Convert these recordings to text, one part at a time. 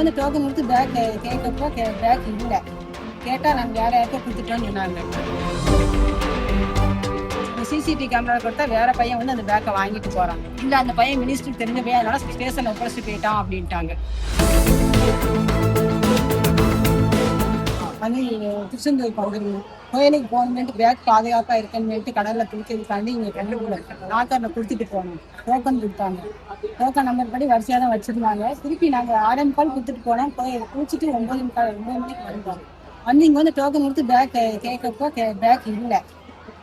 வந்து டோக்கன் கொடுத்து back கேட்கப்போ back இல்லை. கேட்டால் நாங்கள் வேற யாருக்கோ கொடுத்துட்டோன்னு சொன்னாங்க. சிசிடிவி கேமரா கொடுத்தா வேற பையன் வந்து அந்த பேக்கை வாங்கிட்டு போறான். இல்லை அந்த பையன் மினிஸ்டருக்கு தெரிஞ்ச பையன், அதனால ஸ்டேஷன்ல ஒப்படைச்சிட்டு போயிட்டான் அப்படின்ட்டாங்க. வந்து திருச்செந்தூர் பகுதியில் கோயிலுக்கு போகணுமென்ட்டு பேக் பாதுகாப்பாக இருக்குன்னு கடலில் குளிக்கிறதுக்காண்டி இங்கே கண்டுபிடில லாக்கரில் கொடுத்துட்டு போனோம். டோக்கன் கொடுத்தாங்க. டோக்கன் நம்பர் படி வரிசையாக தான் வச்சுருந்தாங்க. திருப்பி நாங்கள் 6 கால் கொடுத்துட்டு போனோம். குளிச்சுட்டு 9 மணிக்கு வந்தோம். வந்து இங்கே வந்து டோக்கன் கொடுத்து பேக் கேட்கப்போ பேக் இல்லை.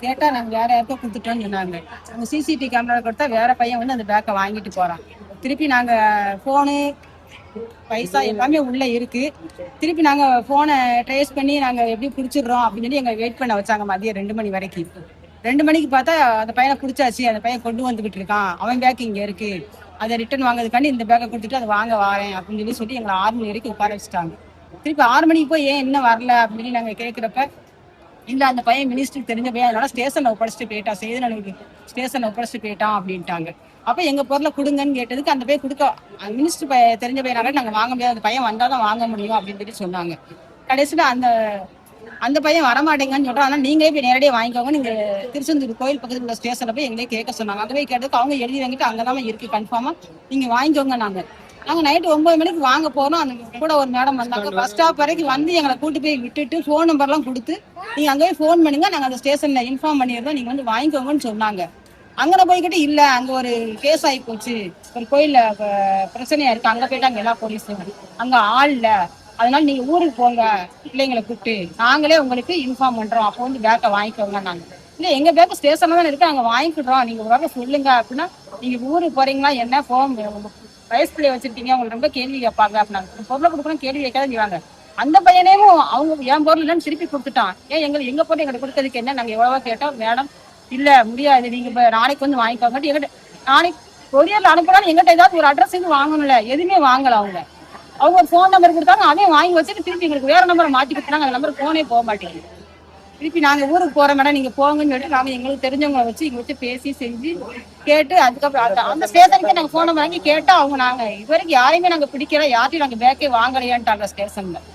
கேட்டால் நாங்கள் வேற யாருக்கோ கொடுத்துட்டோன்னு சொன்னாங்க. அந்த சிசிடிவி கேமரா கொடுத்தா வேற பையன் வந்து அந்த பேக்கை வாங்கிட்டு போகிறான். திருப்பி நாங்கள் ஃபோனு பைசா எல்லாமே உள்ளே இருக்கு. திருப்பி நாங்கள் ஃபோனை ட்ரேஸ் பண்ணி நாங்கள் எப்படி பிடிச்சிடுறோம் அப்படின்னு சொல்லி எங்களை வெயிட் பண்ண வச்சாங்க மதியம் 2 மணி வரைக்கும். 2 மணிக்கு பார்த்தா அந்த பையனை பிடிச்சாச்சு. அந்த பையன் கொண்டு வந்துகிட்டு இருக்கான். அவன் பேக் இங்கே இருக்கு. அதை ரிட்டர்ன் வாங்குறதுக்காண்டி இந்த பேக்கை கொடுத்துட்டு அதை வாங்க வரேன் அப்படின்னு சொல்லி எங்களை 6 மணி வரைக்கும் உட்கார வச்சுட்டாங்க. திருப்பி 6 மணிக்கு போய் ஏன் இன்னும் வரல அப்படின்னு நாங்கள் கேட்குறப்ப, இல்லை அந்த பையன் மினிஸ்டருக்கு தெரிஞ்ச பையன், அதனால ஸ்டேஷனில் ஒப்படைச்சிட்டு போயிட்டான், செய்தியாளருக்கு ஸ்டேஷனில் ஒப்படைச்சிட்டு போயிட்டான் அப்படின்ட்டாங்க. அப்போ எங்கள் பொருளை கொடுங்கன்னு கேட்டதுக்கு அந்த பையன் கொடுக்க மினிஸ்டர் தெரிஞ்ச பையனால நாங்கள் வாங்க முடியாது, அந்த பையன் வந்தால் தான் வாங்க முடியும் அப்படின்னு சொல்லி சொன்னாங்க. கடைசியில் அந்த பையன் வரமாட்டேங்கன்னு சொல்கிறான். ஆனால் நீங்களே போய் நேரடியாக வாங்கிக்கோங்க, நீங்கள் திருச்செந்தூர் கோயில் பக்கத்தில் உள்ள ஸ்டேஷனில் போய் எங்களே கேட்க சொன்னாங்க. அங்கே போய் கேட்டதுக்கு அவங்க எழுதி வாங்கிட்டு அங்கே தான் இருக்குது கன்ஃபார்மாக நீங்கள் வாங்கிக்கோங்க. நாங்கள் நைட்டு 9 மணிக்கு வாங்க போனோம். அந்த கூட ஒரு மேடம் வந்தாங்க. பஸ் ஸ்டாப் வரைக்கும் வந்து எங்களை கூட்டு போய் விட்டுட்டு ஃபோன் நம்பர்லாம் கொடுத்து நீங்கள் அங்கே போய் ஃபோன் பண்ணுங்க, நாங்கள் அந்த ஸ்டேஷனில் இன்ஃபார்ம் பண்ணிடுறோம், நீங்கள் வந்து வாங்கிக்கோங்கன்னு சொன்னாங்க. அங்கே போய்கிட்டு இல்லை அங்கே ஒரு கேஸ் ஆகி போச்சு, ஒரு கோயிலில் பிரச்சனையா இருக்கு, அங்கே போயிட்டு அங்கே எல்லா போலீஸும் அங்கே ஆள் இல்லை, அதனால நீங்கள் ஊருக்கு போங்க பிள்ளைங்களை கூப்பிட்டு, நாங்களே உங்களுக்கு இன்ஃபார்ம் பண்ணுறோம், அப்போ வந்து பேக்கை வாங்கிக்கோங்க. நாங்கள் இல்லை எங்கள் பேக்கு ஸ்டேஷனில் தான் இருக்குது, அங்கே வாங்கிக்கிடுறோம், நீங்கள் ஒரு வாரம் சொல்லுங்க அப்படின்னா, நீங்கள் ஊருக்கு போகிறீங்களா என்ன ஃபோன் வயசு பிள்ளைய வச்சிருக்கீங்க, உங்களுக்கு ரொம்ப கேள்வி கேட்பாங்க அப்படின்னாங்க. பொருளை கொடுக்கணும் கேள்வி கேட்காத செய்வாங்க. அந்த பையனையும் அவங்க என் பொருள் இல்லைன்னு திருப்பி கொடுத்துட்டான். ஏன் எங்க பொருள் எங்களுக்கு கொடுக்கறதுக்கு என்ன, நாங்கள் எவ்வளவோ கேட்டோம். மேடம் இல்லை முடியாது, நீங்கள் இப்போ நாளைக்கு வந்து வாங்கிக்கோங்க. எங்கிட்ட நாளைக்கு கொரியரில் அனுப்பினாலும் எங்கிட்ட ஏதாவது ஒரு அட்ரஸ் வாங்கணும்ல, எதுவுமே வாங்கலை. அவங்க ஒரு ஃபோன் நம்பர் கொடுத்தாங்க, அதையும் வாங்கி வச்சுட்டு திருப்பி எங்களுக்கு வேற நம்பரை மாற்றி கொடுத்தாங்க. அந்த நம்பர் ஃபோனே போக மாட்டேங்குது. திருப்பி நாங்கள் ஊருக்கு போகிற மேடம் நீங்கள் போங்கன்னு சொல்லிட்டு நாங்கள் எங்களுக்கு தெரிஞ்சவங்களை வச்சு இங்கே வச்சு பேசி செஞ்சு கேட்டு அதுக்கப்புறம் அந்த ஸ்டேஷனுக்கே நாங்கள் ஃபோனை வாங்கி கேட்டால் அவங்க நாங்கள் இது வரைக்கும் யாரையுமே நாங்கள் பிடிக்கல, யார்ட்டையும் நாங்கள் பேக்கே வாங்கலையான்ட்டாங்க ஸ்டேஷனில்.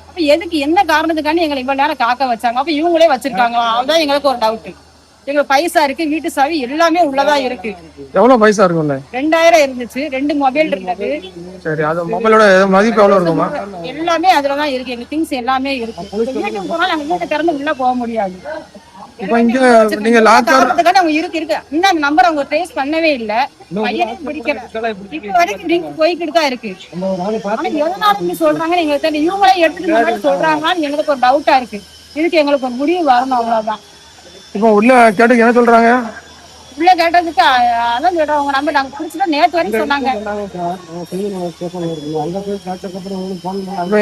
அப்போ எதுக்கு என்ன காரணத்துக்காண்டி எங்களை இவ்வளோ நேரம் காக்க வச்சாங்க? அப்போ இவங்களே வச்சிருக்காங்களா? அதுதான் எங்களுக்கு ஒரு டவுட்டு. எங்களுக்கு பைசா இருக்கு, வீட்டு சாவி எல்லாமே உள்ளதா இருக்கு. எவ்வளவு பைசா இருக்கும்ல? 2000 இருந்துச்சு, 2 மொபைல் இருந்தது. சரி, அது மொபைலோட மதிப்பு எவ்வளவு இருக்குமா? எல்லாமே அதுலதான் இருக்கு, எங்க திங்ஸ் எல்லாமே இருக்கு. வீட்டுக்கு போனா நாங்க வீட்டை திறந்து உள்ள போக முடியாது. இப்போ இங்க நீங்க லாக்கர் அவங்க இருக்கு இன்னும் அந்த நம்பர் அவங்க ட்ரேஸ் பண்ணவே இல்ல, பையனே பிடிக்கல. இப்ப வரைக்கும் ரிங் போய்கிட்டு தான் இருக்கு. ஆனா எதனால சொல்றாங்கன்னு எங்களுக்கு தெரியல. இவங்களே எடுத்துட்டு சொல்றாங்கன்னு எங்களுக்கு ஒரு டவுட்டா இருக்கு. இதுக்கு எங்களுக்கு ஒரு முடிவு வரணும், அவ்வளவுதான். இப்போ உள்ள கேட்டு என்ன சொல்றாங்க? உள்ள கேட்டதுக்கு அதான் சொல்றாங்க, உங்க நம்பர் நாங்க குடிச்சுட்டு நேற்று வரைக்கும் சொன்னாங்க.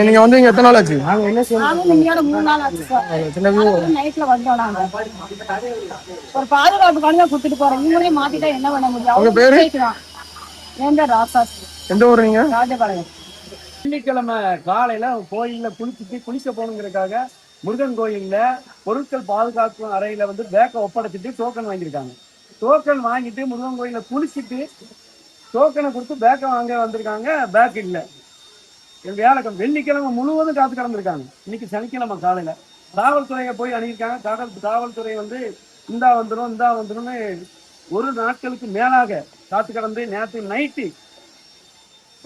நீங்க வந்து இங்க எத்தனை நாள் ஆச்சு? 3 நாள் ஆச்சு சார். நைட்ல வந்தோம் நாங்க. ஒரு பாதுகாப்புக்கான தான் கொடுத்துட்டு போறோம். இவங்களே மாத்திட்டா என்ன பண்ண முடியும்? அவங்க பேரு எந்த ராசா? எந்த ஊர் நீங்க? ராஜபாளையம். வெள்ளிக்கிழமை காலையில கோயில்ல குளிக்க போகணுங்கிறதுக்காக முருகன் கோயில்ல பொருட்கள் பாதுகாப்பு அறையில வந்து பேக்கை ஒப்படைச்சிட்டு டோக்கன் வாங்கியிருக்காங்க. டோக்கன் வாங்கிட்டு முருகன் கோயில குளிச்சுட்டு டோக்கனை கொடுத்து பேக்கை வாங்க வந்திருக்காங்க. பேக் இல்லை. வியாழக்கிழமை வெள்ளிக்கிழமை முழுவதும் காத்து கிடந்திருக்காங்க. இன்னைக்கு சனிக்கிழமை காலையில காவல்துறையை போய் அணுகிருக்காங்க. காவல்துறை வந்து இந்தா வந்துடும் ஒரு நாட்களுக்கு மேலாக காத்து கிடந்து நேற்று நைட்டு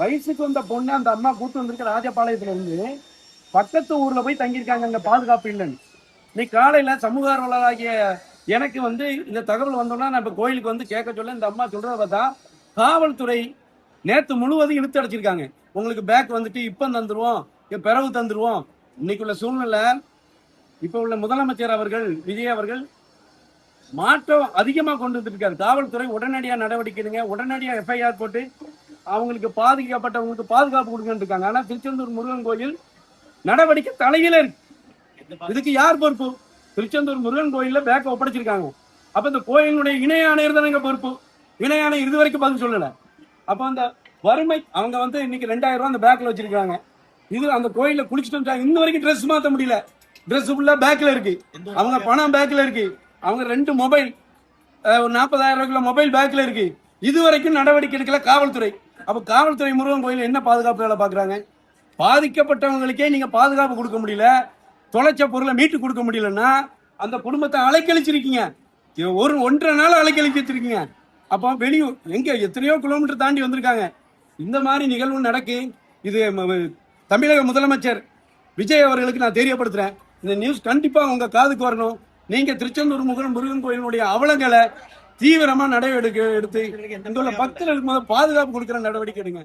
வயசுக்கு வந்த பொண்ணு அந்த அம்மா கூட்டு வந்திருக்க ராஜபாளையத்துல இருந்து பக்கத்து ஊர்ல போய் தங்கியிருக்காங்க, அங்க பாதுகாப்பு இல்லைன்னு. இன்னைக்கு காலையில சமூக ஆர்வலராகிய எனக்கு வந்து இந்த தகவல் வந்தோம்னா நான் இப்ப கோயிலுக்கு வந்து கேட்க சொல்ல இந்த அம்மா சொல்றத பார்த்தா காவல்துறை நேற்று முழுவதும் இழுத்து அடைச்சிருக்காங்க. உங்களுக்கு பேக் வந்துட்டு இப்ப தந்துருவோம், பிறகு தந்துருவோம். இன்னைக்குள்ள சூழ்நிலை இப்ப உள்ள முதலமைச்சர் அவர்கள் விஜய் அவர்கள் மாற்றம் அதிகமா கொண்டு வந்துருக்காரு. காவல்துறை உடனடியா நடவடிக்கை எடுங்க, உடனடியா எஃப்ஐஆர் போட்டு அவங்களுக்கு பாதிக்கப்பட்டவங்களுக்கு பாதுகாப்பு கொடுக்கன்னு இருக்காங்க. ஆனா திருச்செந்தூர் முருகன் கோயில் நடவடிக்கை தலையில இருக்கு. இதுக்கு யார் பொறுப்பு? திருச்செந்தூர் முருகன் கோயில்ல பேக்க ஒப்படைச்சிருக்காங்க. அப்ப இந்த கோயிலுடைய இணை ஆணையர் தானே பொறுப்பு. இணை ஆணையர் இது வரைக்கும் பதில் சொல்லல. அப்ப அந்த வறுமை அவங்க வந்து இன்னைக்கு 2000 ரூபாய் அந்த பேக்ல வச்சிருக்காங்க. இது அந்த கோயில குளிச்சுட்டு இன்ன வரைக்கும் ட்ரெஸ் மாத்த முடியல. ட்ரெஸ் ஃபுல்லா பேக்ல இருக்கு, அவங்க பணம் பேக்ல இருக்கு, அவங்க 2 மொபைல் 40,000 ரூபாய்க்குள்ள மொபைல் பேக்ல இருக்கு. இது வரைக்கும் நடவடிக்கை எடுக்கல காவல்துறை. அப்ப காவல்துறை முருகன் கோயில் என்ன பாதுகாப்பு வேலை பாக்குறாங்க? பாதிக்கப்பட்டவங்களுக்கே நீங்க பாதுகாப்பு கொடுக்க முடியல, தொலைச்ச பொருளை மீட்டு கொடுக்க முடியலன்னா அந்த குடும்பத்தை அலைக்கழிச்சிருக்கீங்க. ஒன்றரை நாள் அலைக்கழிச்சு வச்சிருக்கீங்க. அப்போ வெளியூர் எங்க எத்தனையோ கிலோமீட்டர் தாண்டி வந்திருக்காங்க. இந்த மாதிரி நிகழ்வு நடக்கு. இது தமிழக முதலமைச்சர் விஜய் அவர்களுக்கு நான் தெரியப்படுத்துறேன். இந்த நியூஸ் கண்டிப்பா உங்க காதுக்கு வரணும். நீங்க திருச்செந்தூர் முருகன் கோயிலுடைய அவலங்களை தீவிரமா நடவடிக்கை எடுத்து இங்குள்ள பக்தர்களுக்கு பாதுகாப்பு கொடுக்கிற நடவடிக்கை எடுங்க.